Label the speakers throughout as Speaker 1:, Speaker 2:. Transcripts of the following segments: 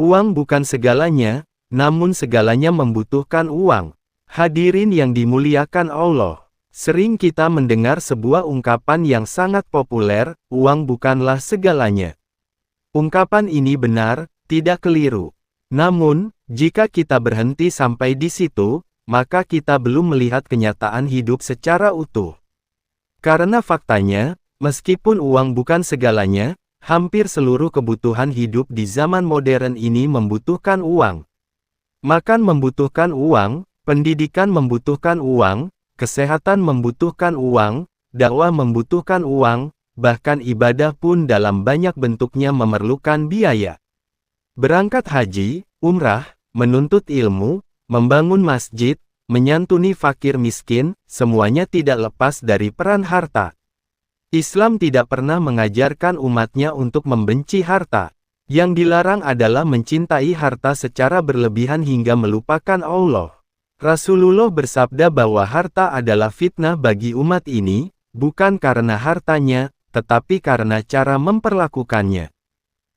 Speaker 1: Uang bukan segalanya, namun segalanya membutuhkan uang. Hadirin yang dimuliakan Allah, sering kita mendengar sebuah ungkapan yang sangat populer, uang bukanlah segalanya. Ungkapan ini benar, tidak keliru. Namun, jika kita berhenti sampai di situ, maka kita belum melihat kenyataan hidup secara utuh. Karena faktanya, meskipun uang bukan segalanya, hampir seluruh kebutuhan hidup di zaman modern ini membutuhkan uang. Makan membutuhkan uang, pendidikan membutuhkan uang, kesehatan membutuhkan uang, dakwah membutuhkan uang, bahkan ibadah pun dalam banyak bentuknya memerlukan biaya. Berangkat haji, umrah, menuntut ilmu, membangun masjid, menyantuni fakir miskin, semuanya tidak lepas dari peran harta. Islam tidak pernah mengajarkan umatnya untuk membenci harta. Yang dilarang adalah mencintai harta secara berlebihan hingga melupakan Allah. Rasulullah bersabda bahwa harta adalah fitnah bagi umat ini, bukan karena hartanya, tetapi karena cara memperlakukannya.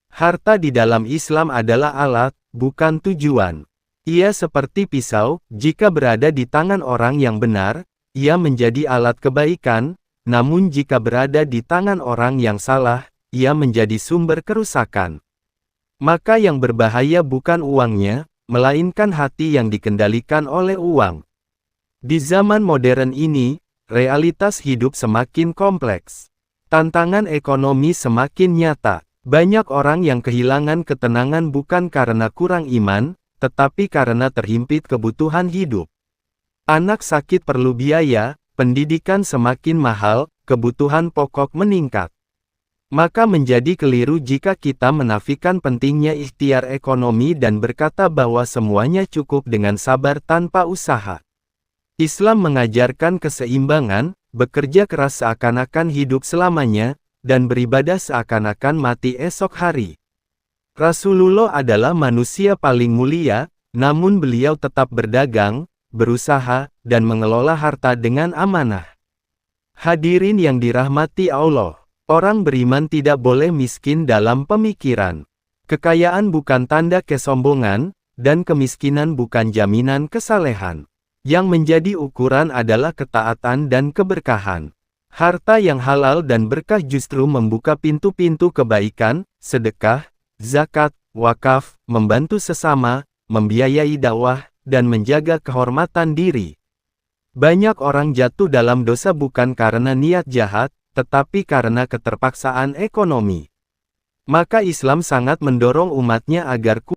Speaker 1: Harta di dalam Islam adalah alat, bukan tujuan. Ia seperti pisau, jika berada di tangan orang yang benar, ia menjadi alat kebaikan. Namun jika berada di tangan orang yang salah, ia menjadi sumber kerusakan. Maka yang berbahaya bukan uangnya, melainkan hati yang dikendalikan oleh uang. Di zaman modern ini, realitas hidup semakin kompleks. Tantangan ekonomi semakin nyata. Banyak orang yang kehilangan ketenangan bukan karena kurang iman, tetapi karena terhimpit kebutuhan hidup. Anak sakit perlu biaya, pendidikan semakin mahal, kebutuhan pokok meningkat. Maka menjadi keliru jika kita menafikan pentingnya ikhtiar ekonomi dan berkata bahwa semuanya cukup dengan sabar tanpa usaha. Islam mengajarkan keseimbangan, bekerja keras seakan-akan hidup selamanya, dan beribadah seakan-akan mati esok hari. Rasulullah adalah manusia paling mulia, namun beliau tetap berdagang, berusaha, dan mengelola harta dengan amanah. Hadirin yang dirahmati Allah, orang beriman tidak boleh miskin dalam pemikiran. Kekayaan bukan tanda kesombongan, dan kemiskinan bukan jaminan kesalehan. Yang menjadi ukuran adalah ketaatan dan keberkahan. Harta yang halal dan berkah justru membuka pintu-pintu kebaikan, sedekah, zakat, wakaf, membantu sesama, membiayai dakwah, dan menjaga kehormatan diri. Banyak orang jatuh dalam dosa bukan karena niat jahat, tetapi karena keterpaksaan ekonomi. Maka Islam sangat mendorong umatnya agar